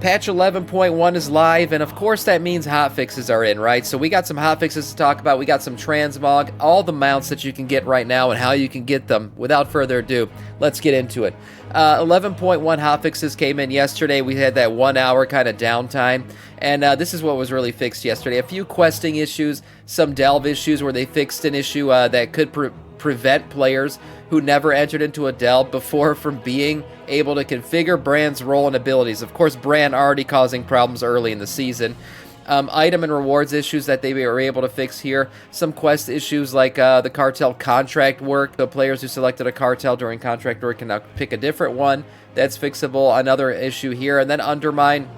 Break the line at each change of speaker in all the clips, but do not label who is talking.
Patch 11.1 is live, and of course that means hotfixes are in, right? So we got some hotfixes to talk about. We got some Transmog, all the mounts that you can get right now and how you can get them. Without further ado, let's get into it. 11.1 hotfixes came in yesterday. We had that 1 hour kind of downtime, and this is what was really fixed yesterday. A few questing issues, some delve issues where they fixed an issue that could prevent players who never entered into a delve before from being able to configure Brand's role and abilities. Of course, Brand already causing problems early in the season. Item and rewards issues that they were able to fix here. Some quest issues like the cartel contract work. The players who selected a cartel during contract work can now pick a different one. That's fixable. Another issue here. And then Undermine.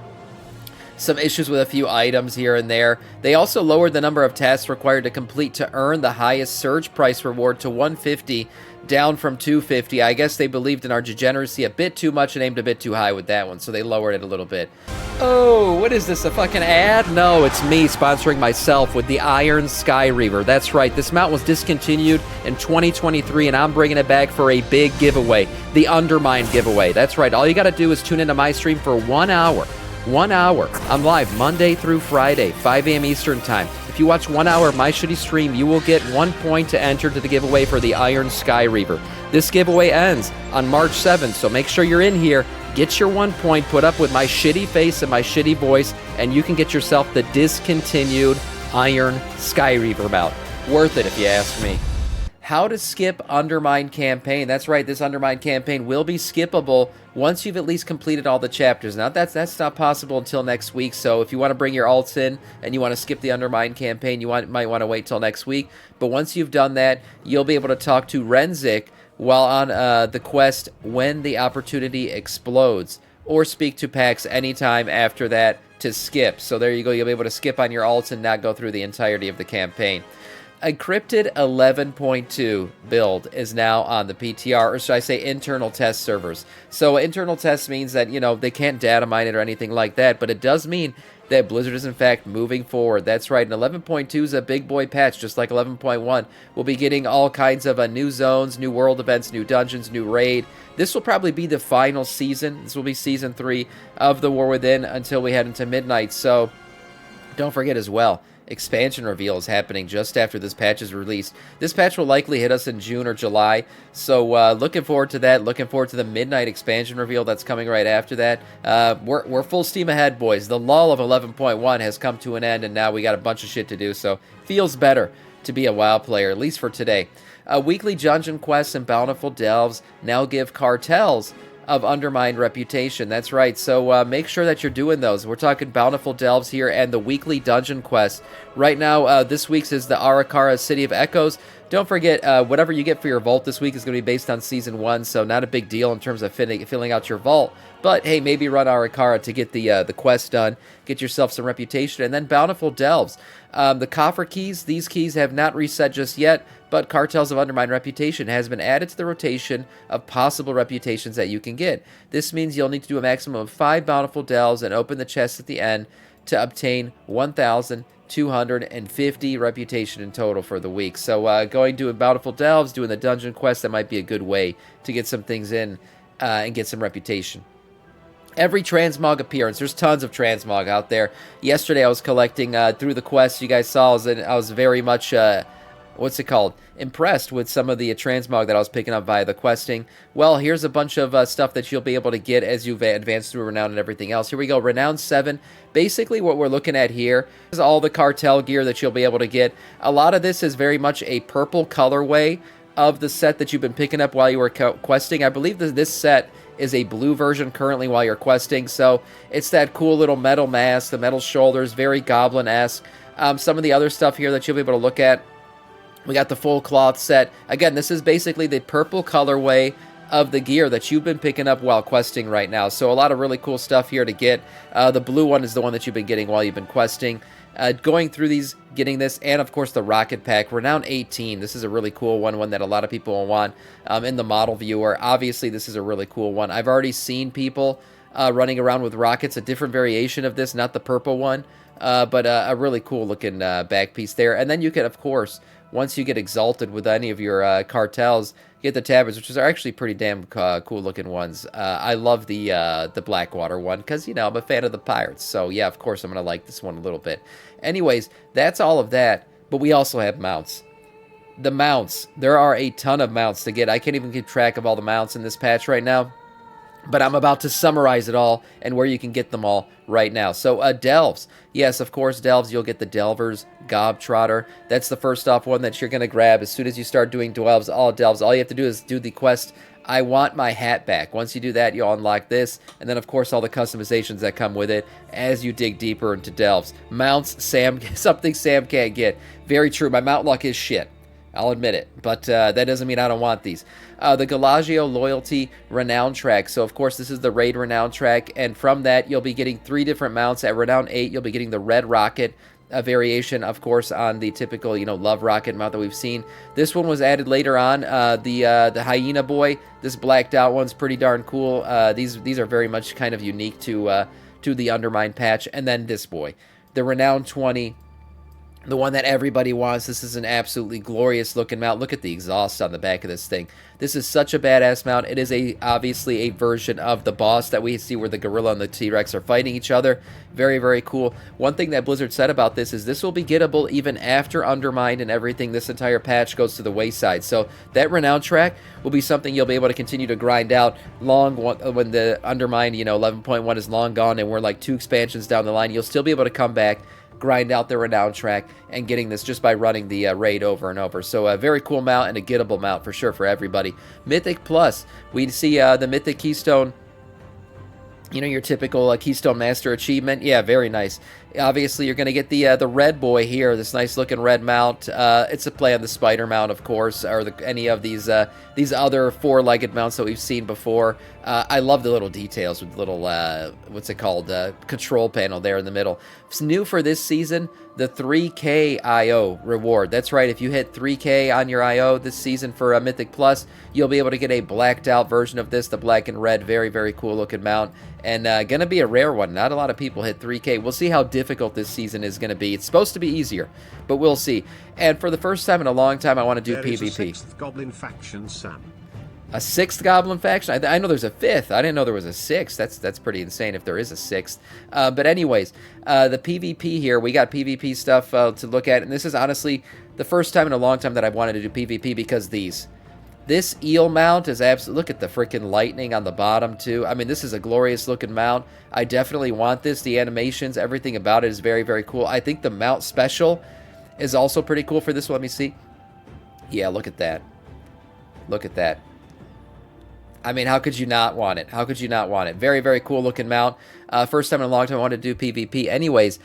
Some issues with a few items here and there. They also lowered the number of tasks required to complete to earn the highest surge price reward to 150, down from 250. I guess they believed in our degeneracy a bit too much and aimed a bit too high with that one, so they lowered it a little bit. Oh, what is this, a fucking ad? No, it's me sponsoring myself with the Iron Sky Reaver. That's right, this mount was discontinued in 2023, and I'm bringing it back for a big giveaway, the Undermine giveaway. That's right, all you gotta do is tune into my stream for 1 hour. 1 hour. I'm live Monday through Friday, 5 a.m. Eastern Time. If you watch 1 hour of my shitty stream, you will get 1 point to enter to the giveaway for the Iron Sky Reaver. This giveaway ends on March 7th, so make sure you're in here. Get your 1 point, put up with my shitty face and my shitty voice, and you can get yourself the discontinued Iron Sky Reaver mount. Worth it if you ask me. How to skip Undermine campaign. That's right, this Undermine campaign will be skippable once you've at least completed all the chapters. Now, that's not possible until next week, so if you want to bring your alts in and you want to skip the Undermine campaign, you might want to wait till next week. But once you've done that, you'll be able to talk to Renzik while on the quest when the opportunity explodes, or speak to Pax anytime after that to skip. So there you go, you'll be able to skip on your alts and not go through the entirety of the campaign. Encrypted 11.2 build is now on the PTR, or should I say internal test servers. So internal test means that, you know, they can't data mine it or anything like that, but it does mean that Blizzard is in fact moving forward. That's right, and 11.2 is a big boy patch, just like 11.1. We'll be getting all kinds of new zones, new world events, new dungeons, new raid. This will probably be the final season. This will be Season 3 of the War Within until we head into Midnight, so don't forget as well, expansion reveal is happening just after this patch is released. This patch will likely hit us in June or July, so looking forward to that. Looking forward to the Midnight expansion reveal that's coming right after that. We're full steam ahead, boys. The lull of 11.1 has come to an end, and now we got a bunch of shit to do, so feels better to be a WoW player, at least for today. Weekly dungeon quests and bountiful delves now give cartels of Undermined reputation. That's right, so make sure that you're doing those. We're talking bountiful delves here and the weekly dungeon quest. Right now, this week's is the Arakara City of Echoes. Don't forget, whatever you get for your vault this week is going to be based on Season 1, so not a big deal in terms of filling out your vault. But, hey, maybe run Arakara to get the quest done, get yourself some reputation, and then bountiful delves. The coffer keys, these keys have not reset just yet, but Cartels of Undermine reputation has been added to the rotation of possible reputations that you can get. This means you'll need to do a maximum of 5 bountiful delves and open the chest at the end to obtain 1,250 reputation in total for the week. So going to bountiful delves, doing the dungeon quest, that might be a good way to get some things in and get some reputation. Every Transmog appearance, there's tons of Transmog out there. Yesterday I was collecting through the quests you guys saw, I was very much impressed with some of the Transmog that I was picking up via the questing. Well, here's a bunch of stuff that you'll be able to get as you advance through Renown and everything else. Here we go, Renown 7. Basically what we're looking at here is all the cartel gear that you'll be able to get. A lot of this is very much a purple colorway of the set that you've been picking up while you were questing. I believe that this set is a blue version currently while you're questing, so it's that cool little metal mask, the metal shoulders, very goblin-esque. Some of the other stuff here that you'll be able to look at, we got the full cloth set. Again, this is basically the purple colorway of the gear that you've been picking up while questing right now. So a lot of really cool stuff here to get. The blue one is the one that you've been getting while you've been questing. Going through these, getting this, and of course the rocket pack. Renown 18. This is a really cool one that a lot of people will want in the model viewer. Obviously, this is a really cool one. I've already seen people running around with rockets, a different variation of this, not the purple one, but a really cool looking back piece there. And then you can, of course, once you get exalted with any of your cartels, Get the tabards, which are actually pretty damn cool looking ones. I love the Blackwater one because, you know, I'm a fan of the pirates. So, yeah, of course, I'm going to like this one a little bit. Anyways, that's all of that. But we also have mounts. The mounts. There are a ton of mounts to get. I can't even keep track of all the mounts in this patch right now. But I'm about to summarize it all and where you can get them all right now. So, Delves. Yes, of course, Delves. You'll get the Delvers, Gobtrotter. That's the first off one that you're going to grab as soon as you start doing Delves. All you have to do is do the quest, I want my hat back. Once you do that, you'll unlock this. And then, of course, all the customizations that come with it as you dig deeper into Delves. Mounts, something Sam can't get. Very true. My mount luck is shit. I'll admit it, but that doesn't mean I don't want these. The Galagio Loyalty Renown track. So, of course, this is the Raid Renown track, and from that, you'll be getting 3 different mounts. At Renown 8, you'll be getting the Red Rocket, a variation, of course, on the typical, you know, Love Rocket mount that we've seen. This one was added later on. The Hyena Boy, this blacked out one's pretty darn cool. These are very much kind of unique to the Undermine patch. And then this boy, the Renown 20. The one that everybody wants. This is an absolutely glorious looking mount. Look at the exhaust on the back of this thing. This is such a badass mount. It is obviously a version of the boss that we see where the gorilla and the T-Rex are fighting each other. Very, very cool. One thing that Blizzard said about this is this will be gettable even after Undermined and everything. This entire patch goes to the wayside. So that Renown track will be something you'll be able to continue to grind out long when the Undermined, you know, 11.1 is long gone and we're like 2 expansions down the line. You'll still be able to come back, grind out the Renown track, and getting this just by running the raid over and over. So a very cool mount and a gettable mount for sure for everybody. Mythic Plus, we see the Mythic Keystone, you know, your typical Keystone Master achievement. Yeah, very nice. Obviously, you're going to get the red boy here, this nice looking red mount. It's a play on the spider mount, of course, or any of these other 4-legged mounts that we've seen before. I love the little details with the little, what's it called, control panel there in the middle. It's new for this season, the 3K IO reward. That's right, if you hit 3K on your IO this season for Mythic Plus, you'll be able to get a blacked out version of this, the black and red. Very, very cool looking mount. And going to be a rare one. Not a lot of people hit 3K. We'll see how difficult this season is going to be. It's supposed to be easier, but we'll see. And for the first time in a long time, I want to do PvP.
Is a 6th Goblin faction, Sam.
A 6th Goblin faction? I know there's a 5th. I didn't know there was a 6th. That's pretty insane if there is a 6th. But anyways, the PvP here, we got PvP stuff to look at. And this is honestly the first time in a long time that I've wanted to do PvP because this eel mount is absolutely... Look at the freaking lightning on the bottom, too. I mean, this is a glorious looking mount. I definitely want this. The animations, everything about it is very, very cool. I think the mount special is also pretty cool for this one. Let me see. Yeah, look at that. Look at that. I mean, how could you not want it? How could you not want it? Very, very cool looking mount. First time in a long time I wanted to do PvP. Anyways,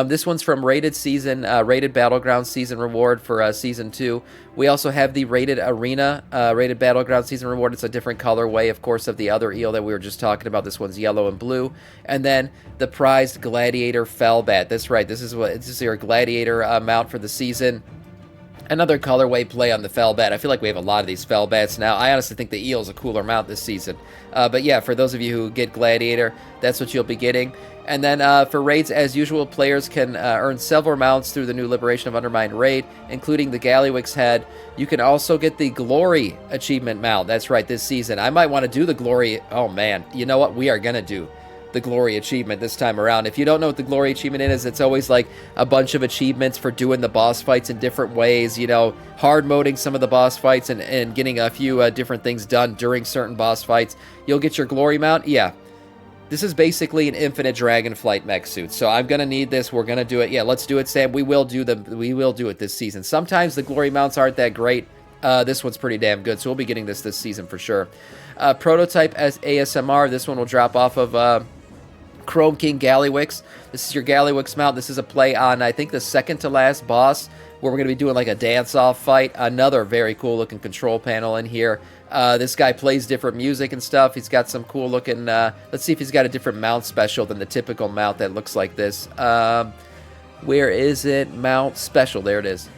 this one's from Rated Battleground Season Reward for Season 2. We also have the Rated Arena, Rated Battleground Season Reward. It's a different colorway, of course, of the other eel that we were just talking about. This one's yellow and blue. And then the prized Gladiator Fellbat. That's right. This is your Gladiator mount for the season. Another colorway play on the Fellbat. I feel like we have a lot of these Fellbats now. I honestly think the Eel's a cooler mount this season. But yeah, for those of you who get Gladiator, that's what you'll be getting. And then for raids, as usual, players can earn several mounts through the new Liberation of Undermine raid, including the Gallywix head. You can also get the Glory achievement mount. That's right, this season. I might want to do the Glory. Oh, man. You know what? We are going to do the Glory achievement this time around. If you don't know what the Glory achievement is, it's always like a bunch of achievements for doing the boss fights in different ways, you know, hard moding some of the boss fights and getting a few different things done during certain boss fights. You'll get your Glory mount. Yeah, this is basically an infinite Dragonflight mech suit, so I'm gonna need this. We're gonna do it. Yeah, let's do it, Sam. We will do it this season. Sometimes the Glory mounts aren't that great. This one's pretty damn good, so we'll be getting this season for sure. Prototype as ASMR. This one will drop off of Chrome King Gallywix. This is your Gallywix mount. This is a play on, I think, the second to last boss, where we're going to be doing like a dance-off fight. Another very cool-looking control panel in here. This guy plays different music and stuff. He's got some cool-looking... let's see if he's got a different mount special than the typical mount that looks like this. Where is it? Mount special. There it is.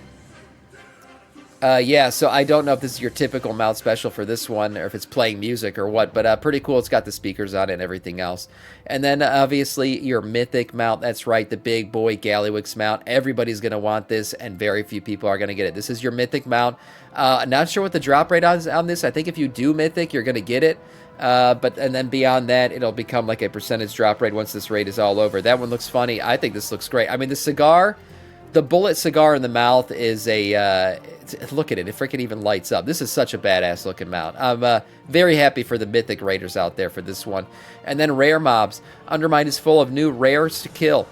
Yeah, so I don't know if this is your typical mount special for this one, or if it's playing music or what, but pretty cool. It's got the speakers on it and everything else. And then, obviously, your mythic mount. That's right, the big boy Gallywix mount. Everybody's going to want this, and very few people are going to get it. This is your mythic mount. Not sure what the drop rate is on this. I think if you do mythic, you're going to get it. And then beyond that, it'll become like a percentage drop rate once this raid is all over. That one looks funny. I think this looks great. I mean, the cigar... The bullet cigar in the mouth is a, look at it freaking even lights up. This is such a badass looking mount. I'm very happy for the Mythic Raiders out there for this one. And then rare mobs. Undermine is full of new rares to kill.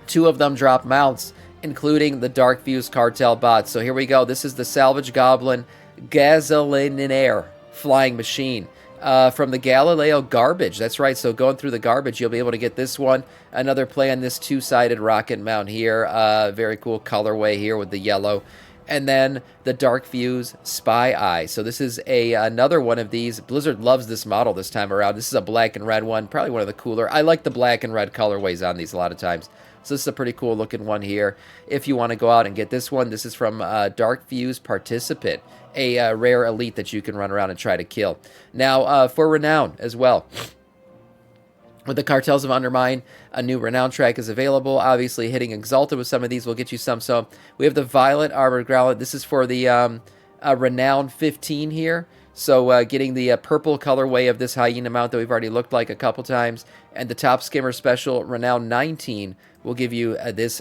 2 of them drop mounts, including the Dark Fuse Cartel bots. So here we go. This is the Salvage Goblin Gasolinaire Flying Machine. From the Galileo Garbage. That's right, so going through the garbage, you'll be able to get this one. Another play on this 2-sided rocket mount here. Very cool colorway here with the yellow. And then the Dark Fuse Spy Eye. So this is another one of these. Blizzard loves this model this time around. This is a black and red one, probably one of the cooler. I like the black and red colorways on these a lot of times. So this is a pretty cool looking one here. If you want to go out and get this one, this is from Dark Fuse Participant, a rare elite that you can run around and try to kill. Now, for Renown as well. With the Cartels of Undermine, a new Renown track is available. Obviously, hitting Exalted with some of these will get you some. So we have the Violet Armored Growler. This is for the Renown 15 here. So getting the purple colorway of this Hyena mount that we've already looked like a couple times. And the Top Skimmer Special Renown 19 will give you this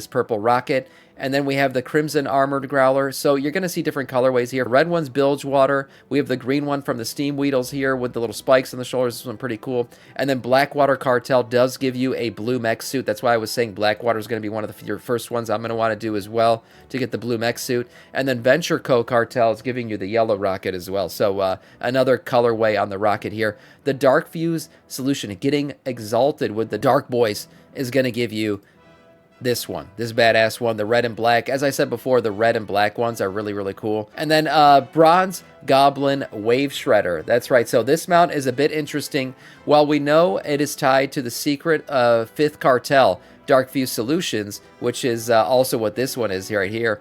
purple rocket. And then we have the Crimson Armored Growler. So you're going to see different colorways here. Red one's Bilgewater. We have the green one from the Steam Weedles here with the little spikes on the shoulders. This one's pretty cool. And then Blackwater Cartel does give you a blue mech suit. That's why I was saying Blackwater is going to be one of your first ones I'm going to want to do as well to get the blue mech suit. And then Venture Co. Cartel is giving you the yellow rocket as well. So another colorway on the rocket here. The Dark Fuse Solution, getting Exalted with the Dark Boys, is going to give you this one, this badass one, the red and black. As I said before, the red and black ones are really, really cool. And then Bronze Goblin Wave Shredder. That's right. So this mount is a bit interesting. While we know it is tied to the secret 5th cartel, Dark Fuse Solutions, which is also what this one is right here.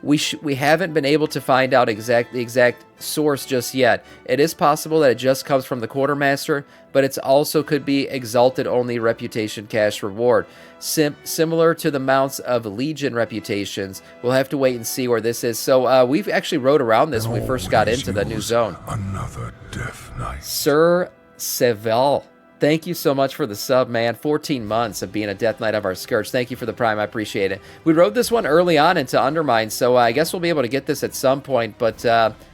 We haven't been able to find out the exact source just yet. It is possible that it just comes from the Quartermaster, but it also could be Exalted only reputation cash reward. Similar to the mounts of Legion reputations. We'll have to wait and see where this is. So we've actually rode around this when we first got into the new zone.
Another death knight.
Sir Sevel, thank you so much for the sub, man. 14 months of being a Death Knight of our Scourge. Thank you for the Prime. I appreciate it. We rode this one early on into Undermine, so I guess we'll be able to get this at some point, but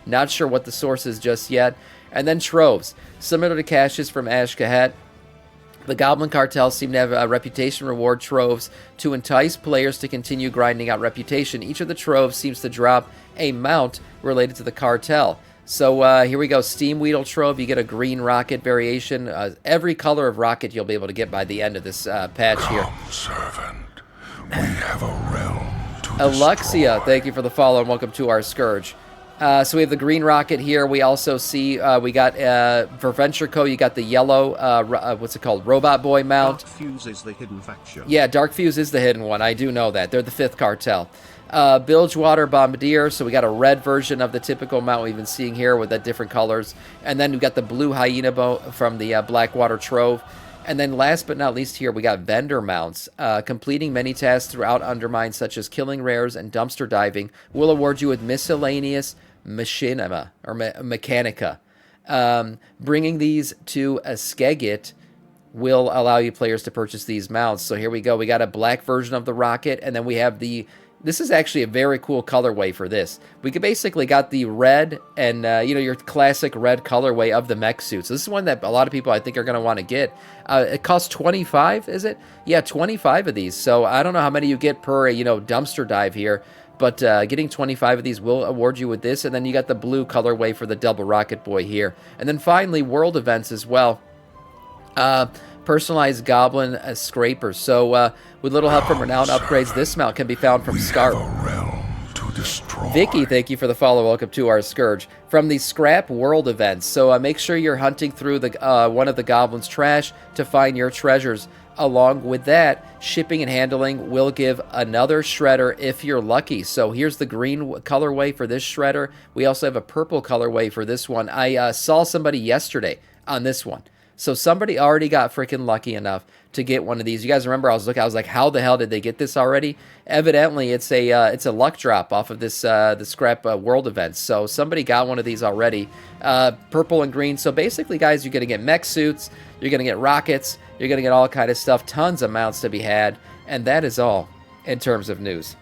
not sure what the source is just yet. And then Troves. Similar to caches from Ash Kahet, the Goblin Cartel seem to have a reputation reward troves to entice players to continue grinding out reputation. Each of the troves seems to drop a mount related to the cartel. So here we go, Steam Weedle Trove. You get a green rocket variation. Every color of rocket you'll be able to get by the end of this patch here.
Come, servant. We have a realm to
Alexia,
destroy.
thank you for the follow and welcome to our Scourge. So we have the green rocket here. We also see we got for Venture Co. You got the yellow what's it called, Robot Boy mount.
Dark Fuse is the hidden faction.
Yeah, Dark Fuse is the hidden one. I do know that. They're the 5th cartel. Bilgewater Bombardier. So we got a red version of the typical mount we've been seeing here with the different colors. And then we got the blue Hyena from the Blackwater Trove. And then last but not least here, we got vendor mounts. Completing many tasks throughout Undermine, such as killing rares and dumpster diving, will award you with miscellaneous machinima or mechanica. Bringing these to a Skegit will allow you players to purchase these mounts. So here we go. We got a black version of the rocket, and then we have the... This is actually a very cool colorway for this. We could basically got the red and, your classic red colorway of the mech suit. So this is one that a lot of people, I think, are going to want to get. It costs 25, is it? Yeah, 25 of these. So I don't know how many you get per, dumpster dive here. But getting 25 of these will award you with this. And then you got the blue colorway for the double rocket boy here. And then finally, world events as well. Personalized Goblin Scrapers. So with little help from Renowned upgrades, this mount can be found from Scarp.
We have a realm to destroy.
Vicky, thank you for the follow. Welcome to our Scourge from the Scrap World events. So make sure you're hunting through the one of the goblins' trash to find your treasures. Along with that, shipping and handling will give another shredder if you're lucky. So here's the green colorway for this shredder. We also have a purple colorway for this one. I saw somebody yesterday on this one. So somebody already got freaking lucky enough to get one of these. You guys remember I was like, how the hell did they get this already? Evidently, it's a luck drop off of this the Scrap World event. So somebody got one of these already, purple and green. So basically, guys, you're gonna get mech suits, you're gonna get rockets, you're gonna get all kind of stuff, tons of mounts to be had, and that is all in terms of news.